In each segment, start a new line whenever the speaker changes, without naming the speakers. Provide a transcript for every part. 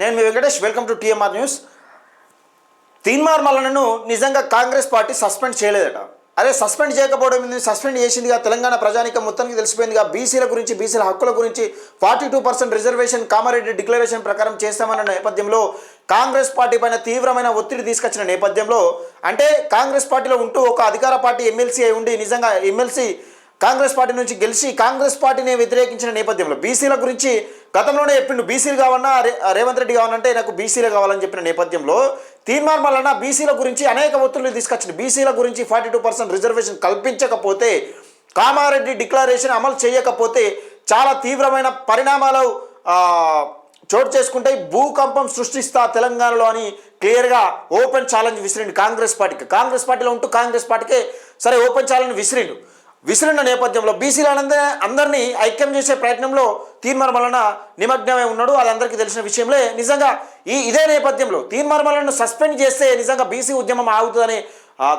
నేను మీ Venkatesh. Welcome to TMR news. Teenmaar మల్లన్నను నిజంగా కాంగ్రెస్ పార్టీ సస్పెండ్ చేయలేదట. అదే సస్పెండ్ చేయకపోవడం సస్పెండ్ చేసిందిగా తెలంగాణ ప్రజానికం మొత్తానికి తెలిసిపోయిందిగా. బీసీల గురించి, బీసీల హక్కుల గురించి 42% రిజర్వేషన్ కామారెడ్డి డిక్లరేషన్ ప్రకారం చేస్తామన్న నేపథ్యంలో కాంగ్రెస్ పార్టీ పైన తీవ్రమైన ఒత్తిడి తీసుకొచ్చిన నేపథ్యంలో, అంటే కాంగ్రెస్ పార్టీలో ఉంటూ ఒక అధికార పార్టీ ఎమ్మెల్సీ అయి ఉండి నిజంగా ఎమ్మెల్సీ కాంగ్రెస్ పార్టీ నుంచి గెలిచి కాంగ్రెస్ పార్టీని వ్యతిరేకించిన నేపథ్యంలో బీసీల గురించి గతంలోనే చెప్పిండు. బీసీలు కావాలన్నా రేవంత్ రెడ్డి కావాలంటే నాకు బీసీలు కావాలని చెప్పిన నేపథ్యంలో తీన్మార్ మల్లన్న బీసీల గురించి అనేక ఒత్తిళ్లు తీసుకొచ్చింది. బీసీల గురించి 42% రిజర్వేషన్ కల్పించకపోతే, కామారెడ్డి డిక్లరేషన్ అమలు చేయకపోతే చాలా తీవ్రమైన పరిణామాలు చోటు చేసుకుంటే భూకంపం సృష్టిస్తా తెలంగాణలో అని క్లియర్గా ఓపెన్ ఛాలెంజ్ విసిరిండు కాంగ్రెస్ పార్టీకి. కాంగ్రెస్ పార్టీలో ఉంటూ కాంగ్రెస్ పార్టీకే సరే ఓపెన్ ఛాలెంజ్ విసిరిన నేపథ్యంలో అందరినీ ఐక్యం చేసే ప్రయత్నంలో తీన్మార్ మల్లన్న నిమగ్నమై ఉన్నాడు. అది అందరికీ తెలిసిన విషయంలో నిజంగా ఇదే నేపథ్యంలో తీన్మార్ మల్లన్నను సస్పెండ్ చేస్తే నిజంగా బీసీ ఉద్యమం ఆగుతుందని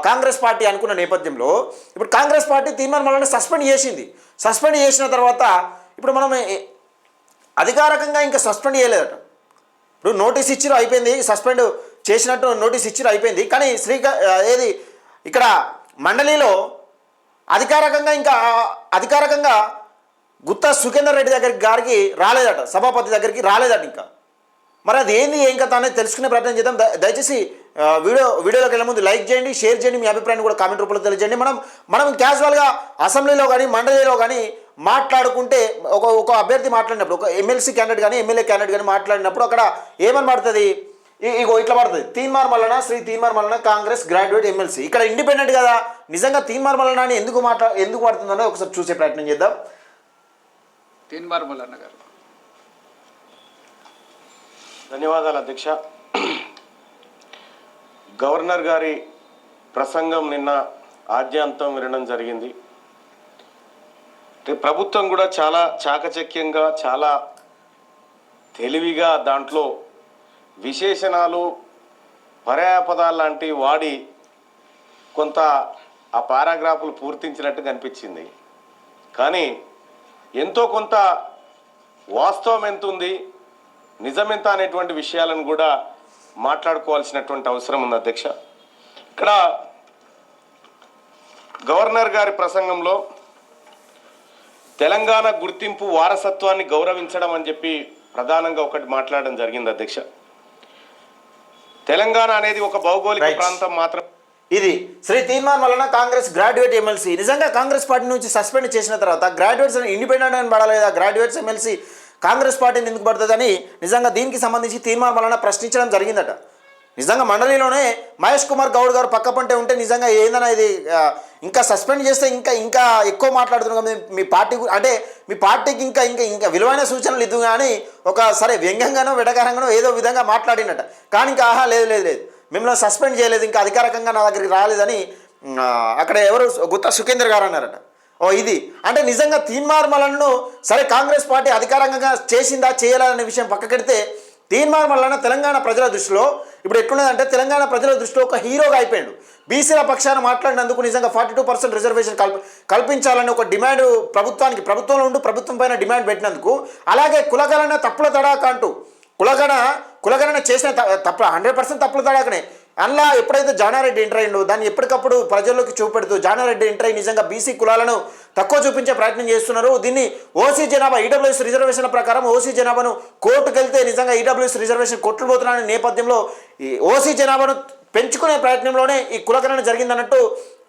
కాంగ్రెస్ పార్టీ అనుకున్న నేపథ్యంలో ఇప్పుడు కాంగ్రెస్ పార్టీ తీన్మార్ మల్లన్న సస్పెండ్ చేసింది. సస్పెండ్ చేసిన తర్వాత ఇప్పుడు మనం అధికారికంగా ఇంకా సస్పెండ్ చేయలేదట. ఇప్పుడు నోటీస్ ఇచ్చిరు, అయిపోయింది. సస్పెండ్ చేసినట్టు నోటీస్ ఇచ్చిరు, అయిపోయింది. కానీ ఇక్కడ మండలిలో అధికారికంగా గుత్తా సుఖేందర్ రెడ్డి గారికి రాలేదట, సభాపతి దగ్గరికి రాలేదట. ఇంకా మరి అది ఏంది ఏం కథ అనేది తెలుసుకునే ప్రయత్నం చేద్దాం. దయచేసి వీడియోలోకి వెళ్ళే ముందు లైక్ చేయండి, షేర్ చేయండి, మీ అభిప్రాయాన్ని కూడా కామెంట్ రూపంలో తెలియజేయండి. మనం క్యాజువల్గా అసెంబ్లీలో కానీ మండలిలో కానీ మాట్లాడుకుంటే ఒక అభ్యర్థి మాట్లాడినప్పుడు, ఒక ఎమ్మెల్సీ క్యాండిడేట్ కానీ ఎమ్మెల్యే క్యాండిడేట్ కానీ మాట్లాడినప్పుడు అక్కడ ఏమని పడుతుంది, ఇట్లా పడుతుంది, తీన్మార్ మల్లన్న, శ్రీ తీన్మార్ మల్లన్న కాంగ్రెస్ గ్రాడ్యుయేట్ ఎమ్మెల్సీ. ఇక్కడ ఇండిపెండెంట్ కదా, నిజంగా తీన్మార్ మల్లన్న అని ఎందుకు పడుతుందో ఒకసారి చూసే ప్రయత్నం చేద్దాం.
తీన్మార్ మల్లన్న గారు.
ధన్యవాదాలు అధ్యక్ష. గవర్నర్ గారి ప్రసంగం నిన్న ఆద్యాంతం వినడం జరిగింది. ప్రభుత్వం కూడా చాలా చాకచక్యంగా, చాలా తెలివిగా దాంట్లో విశేషణాలు, పర్యాయపదాలు లాంటివి వాడి కొంత ఆ పారాగ్రాఫ్లు పూర్తించినట్టు కనిపించింది. కానీ ఎంతో కొంత వాస్తవం ఎంత ఉంది, నిజమెంత అనేటువంటి విషయాలను కూడా మాట్లాడుకోవాల్సినటువంటి అవసరం ఉంది అధ్యక్ష. ఇక్కడ గవర్నర్ గారి ప్రసంగంలో తెలంగాణ గుర్తింపు వారసత్వాన్ని గౌరవించడం అని చెప్పి ప్రధానంగా ఒకటి మాట్లాడడం జరిగింది అధ్యక్ష. తెలంగాణ అనేది ఒక భౌగోళిక ప్రాంతం మాత్రం.
ఇది శ్రీ తీన్మార్ మల్లన్న కాంగ్రెస్ గ్రాడ్యుయేట్ ఎమ్మెల్సీ. నిజంగా కాంగ్రెస్ పార్టీ నుంచి సస్పెండ్ చేసిన తర్వాత గ్రాడ్యుయేట్స్ ఇండిపెండెంట్ అని పడలేదా, గ్రాడ్యుయేట్స్ ఎమ్మెల్సీ కాంగ్రెస్ పార్టీని ఎందుకు పడుతుందని నిజంగా దీనికి సంబంధించి తీన్మార్ మల్లన్న ప్రశ్నించడం జరిగిందట. నిజంగా మండలిలోనే మహేష్ కుమార్ గౌడ్ గారు పక్క పంటే ఉంటే నిజంగా ఏందన్నా ఇది ఇంకా సస్పెండ్ చేస్తే ఇంకా ఎక్కువ మాట్లాడుతున్నాం మీ పార్టీ, అంటే మీ పార్టీకి ఇంకా విలువైన సూచనలు ఇద్దు కానీ ఒక సరే వ్యంగ్యంగానో వెటకారంగానో ఏదో విధంగా మాట్లాడినట్ట. కానీ ఇంకా లేదు మిమ్మల్ని సస్పెండ్ చేయలేదు, ఇంకా అధికారికంగా నా దగ్గరికి రాలేదని అక్కడ ఎవరు గుత్తా సుఖేందర్ గారు అన్నారట. ఇది అంటే నిజంగా తీన్మార్ మల్లన్నను సరే కాంగ్రెస్ పార్టీ అధికారికంగా చేసిందా చేయాలనే విషయం పక్కకెడితే తీన్మార్ మల్లన్న తెలంగాణ ప్రజల దృష్టిలో ఇప్పుడు ఎట్లున్నదంటే తెలంగాణ ప్రజల దృష్టిలో ఒక హీరోగా అయిపోయాడు. బీసీల పక్షాన మాట్లాడినందుకు నిజంగా 42% రిజర్వేషన్ కల్పించాలని ఒక డిమాండ్ ప్రభుత్వంలో ఉంటూ ప్రభుత్వం పైన డిమాండ్ పెట్టినందుకు, అలాగే కులగణన తప్పుల తడాక అంటూ కులగణన చేసిన 100% తప్పుల తడాకనే అందులో ఎప్పుడైతే జానారెడ్డి ఎంటర్ అయ్యిండో దాన్ని ఎప్పటికప్పుడు ప్రజల్లోకి చూపెడుతూ జానారెడ్డి ఎంటర్ అయ్యి నిజంగా బీసీ కులాలను తక్కువ చూపించే ప్రయత్నం చేస్తున్నారు. దీన్ని ఓసీ జనాభా ఈడబ్ల్యూఎస్ రిజర్వేషన్ల ప్రకారం ఓసీ జనాభాను కోర్టుకు వెళ్తే నిజంగా ఈడబ్ల్యూఎస్ రిజర్వేషన్ కొట్టుకుపోతున్నారనే నేపథ్యంలో ఈ ఓసీ జనాభాను పెంచుకునే ప్రయత్నంలోనే ఈ కులగణన జరిగిందన్నట్టు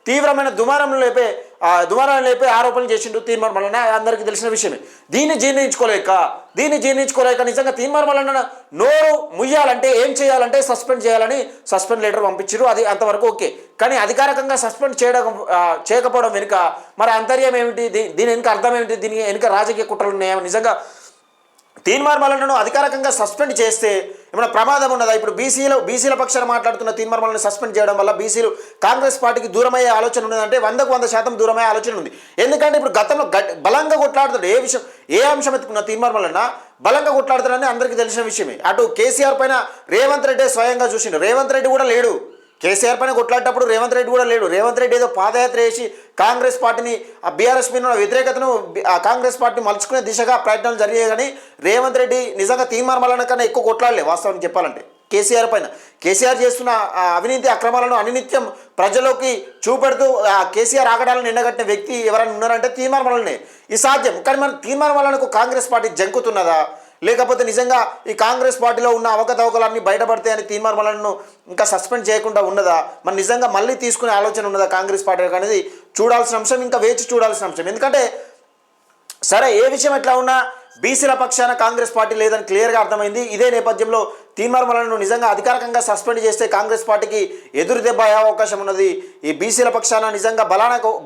తీవ్రమైన దుమారం లేపే ఆరోపణలు చేసిండు తీన్మార్ మల్లన్న. అందరికీ తెలిసిన విషయమే. దీన్ని జీర్ణించుకోలేక నిజంగా తీన్మార్ మల్లన్న నోరు ముయ్యాలంటే ఏం చేయాలంటే సస్పెండ్ చేయాలని సస్పెండ్ లెటర్ పంపించారు. అది అంతవరకు ఓకే. కానీ అధికారికంగా సస్పెండ్ చేయకపోవడం వెనుక మరి అంతర్యం ఏమిటి, దీని వెనుక అర్థం ఏమిటి, దీని వెనుక రాజకీయ కుట్రలు ఉన్నాయా? నిజంగా తీన్మార్ మల్లన్నను అధికారికంగా సస్పెండ్ చేస్తే ఏమైనా ప్రమాదం ఉన్నదా? ఇప్పుడు బీసీల పక్షాన మాట్లాడుతున్న తీన్మార్ మల్లన్నను సస్పెండ్ చేయడం వల్ల బీసీలు కాంగ్రెస్ పార్టీకి దూరమయ్యే ఆలోచన ఉన్నదంటే 100% దూరమయ్యే ఆలోచన ఉంది. ఎందుకంటే ఇప్పుడు గతంలో బలంగా కొట్లాడుతాడు. ఏ అంశం ఎత్తుకున్న తీన్మార్ మల్లన్న బలంగా కొట్లాడుతాడని అందరికీ తెలిసిన విషయమే. అటు కేసీఆర్ పైన రేవంత్ రెడ్డి స్వయంగా చూసిండు. రేవంత్ రెడ్డి కూడా లేడు, కేసీఆర్ పైన కొట్లాడేటప్పుడు రేవంత్ రెడ్డి కూడా లేడు. రేవంత్ రెడ్డి ఏదో పాదయాత్ర చేసి కాంగ్రెస్ పార్టీని ఆ బీఆర్ఎస్ మీద ఉన్న వ్యతిరేకతను ఆ కాంగ్రెస్ పార్టీ మలుచుకునే దిశగా ప్రయత్నాలు జరిగాయి. కానీ రేవంత్ రెడ్డి నిజంగా తీర్మానం మల్లన్న కన్నా ఎక్కువ కొట్లాడలే వాస్తవానికి చెప్పాలంటే కేసీఆర్ పైన. కేసీఆర్ చేస్తున్న అవినీతి అక్రమాలను అనినిత్యం ప్రజల్లోకి చూపెడుతూ కేసీఆర్ ఆగడాలను ఎండగట్టిన వ్యక్తి ఎవరైనా ఉన్నారంటే తీర్మానం మల్లన్నే. ఇది సాధ్యం. కానీ మన తీర్మానం మల్లన్నకు కాంగ్రెస్ పార్టీ జంకుతున్నదా, లేకపోతే నిజంగా ఈ కాంగ్రెస్ పార్టీలో ఉన్న అవకతవకలన్నీ బయటపడతాయని తీర్మానం మల్లన్నను ఇంకా సస్పెండ్ చేయకుండా ఉన్నదా, మరి నిజంగా మళ్ళీ తీసుకునే ఆలోచన ఉన్నదా కాంగ్రెస్ పార్టీ అనేది చూడాల్సిన అంశం, ఇంకా వేచి చూడాల్సిన అంశం. ఎందుకంటే సరే ఏ విషయం ఎట్లా ఉన్నా బీసీల పక్షాన కాంగ్రెస్ పార్టీ లేదని క్లియర్గా అర్థమైంది. ఇదే నేపథ్యంలో తీర్మానం మల్లన్నను నిజంగా అధికారికంగా సస్పెండ్ చేస్తే కాంగ్రెస్ పార్టీకి ఎదురు దెబ్బ అయ్యే అవకాశం ఉన్నది. ఈ బీసీల పక్షాన నిజంగా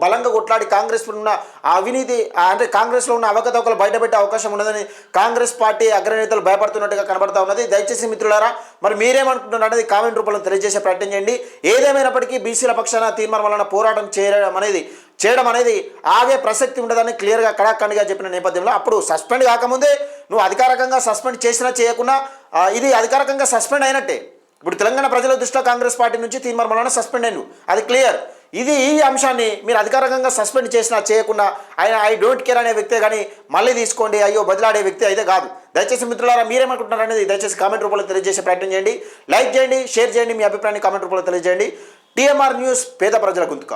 బలంగా కొట్లాడి కాంగ్రెస్ ఉన్న అవినీతి అంటే కాంగ్రెస్లో ఉన్న అవకతవకలు బయటపెట్టే అవకాశం ఉన్నదని కాంగ్రెస్ పార్టీ అగ్రనేతలు భయపడుతున్నట్టుగా కనబడతా ఉన్నది. దయచేసి మిత్రులారా మరి మీరేమనుకుంటున్నారు అనేది కామెంట్ రూపంలో తెలియజేసే ప్రయత్నం చేయండి. ఏదేమైనప్పటికీ బీసీల పక్షాన తీర్మానం మల్లన్న పోరాటం చేయడం అనేది ఆగే ప్రసక్తి ఉండదని క్లియర్గా కడాఖండిగా చెప్పిన నేపథ్యంలో అప్పుడు సస్పెండ్ కాకముందే నువ్వు అధికారికంగా సస్పెండ్ చేసినా చేయకున్నా ఇది అధికారికంగా సస్పెండ్ అయినట్టే. ఇప్పుడు తెలంగాణ ప్రజల దృష్టిలో కాంగ్రెస్ పార్టీ నుంచి తీర్మానం మల్లన్న సస్పెండ్ అయ్యాను, అది క్లియర్. ఈ అంశాన్ని మీరు అధికారికంగా సస్పెండ్ చేసినా చేయకుండా ఆయన ఐ డోంట్ కేర్ అనే వ్యక్తే కానీ మళ్ళీ తీసుకోండి అయ్యో బదిలాడే వ్యక్తి అయితే కాదు. దయచేసి మిత్రులారా మీరేమనుకుంటున్నారు అనేది దయచేసి కామెంట్ రూపంలో తెలియజేసే ప్రయత్నం చేయండి. లైక్ చేయండి, షేర్ చేయండి, మీ అభిప్రాయాన్ని కామెంట్ రూపంలో తెలియజేయండి. టీఎంఆర్ న్యూస్ పేద ప్రజల గొంతుక.